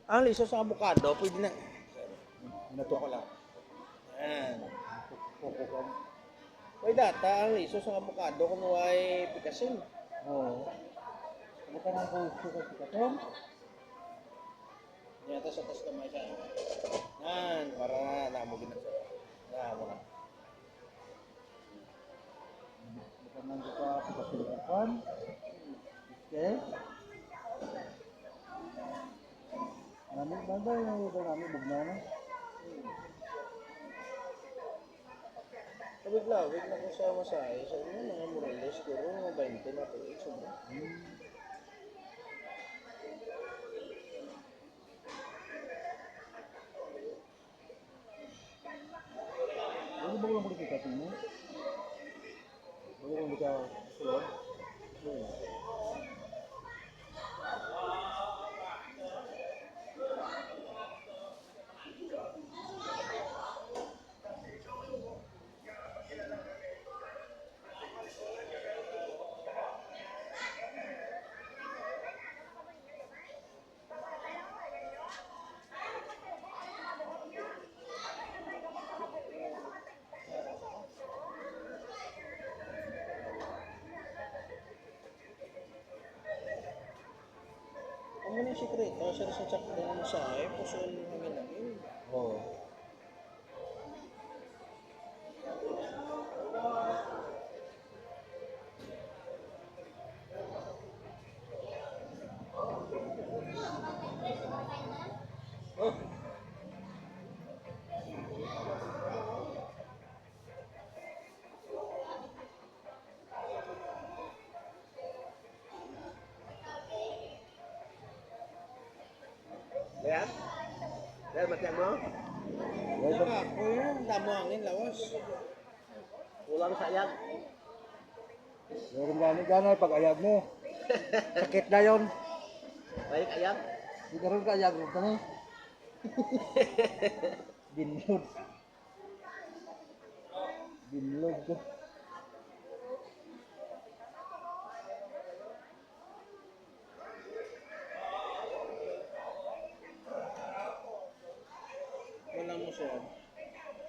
Ang liso sa avocado, pwede na. Nato Ako lang. Yan. ko. Pwede data, ang liso sa avocado kung may pikasin. Oo. Ano ka nang gusto ko sa katon? Yan, tas atas kamay siya. Yan, para namugin na siya. Yan, mo na. Ano ka nang gusto sa katon? Okay. Nami bagay na ito nami bugna na. Wait na ko sa masahe. Sa inyo, mga Morales, siguro mga 20 na to. Sobra. Ano ba mo dito katon mo? Ano mo dito sulod? Ang muna yung sikreto, sir, sa tsak ng masahe, pusoon mo kami namin. Oo. Oh, kaya? Dahil matyan mo? Wala Saka, kung yun, damo hangin, lawas. Kulang sayang. Meron gani pag ayag mo. Sakit na yon. Balik ayam. Di karon ka ayag mo kani. Binlod. Binlod ko. Wala mo siya.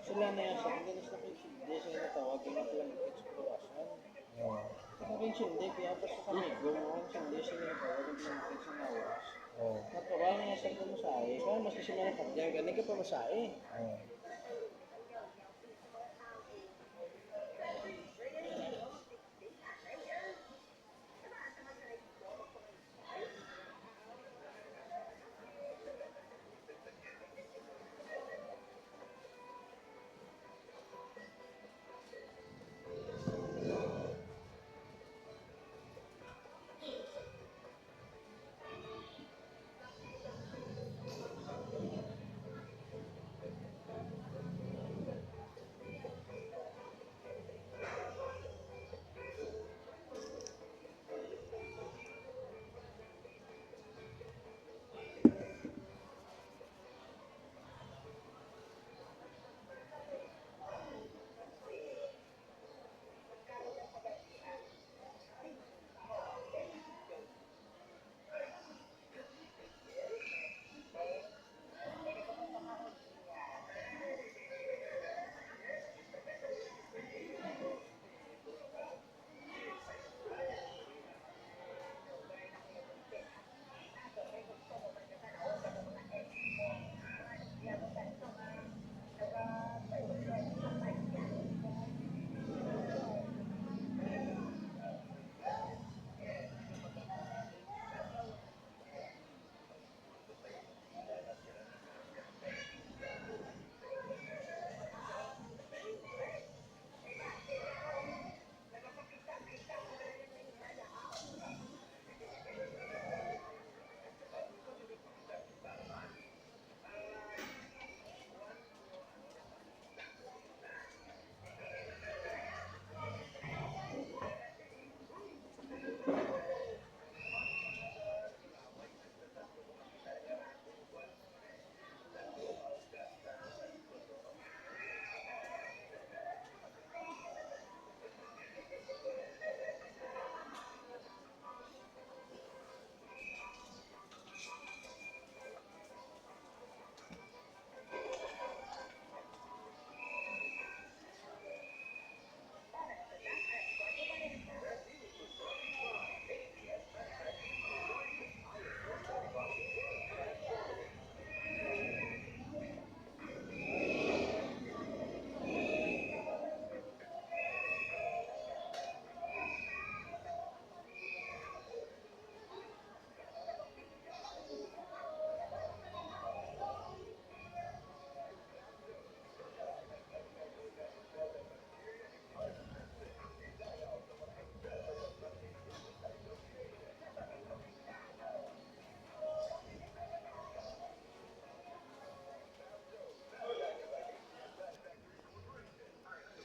Sila na yan, sa pagkakas na kayo, hindi sila natawag, yung lang exploration. Oo. Sa kayo hindi, kaya pa sa kami, gumawa hindi sila natawag, yung lang sa lawas. Oo. Natural nga sa masahe, kaya mas kasi mga pagyan, ganun ka pa masahe. Oo.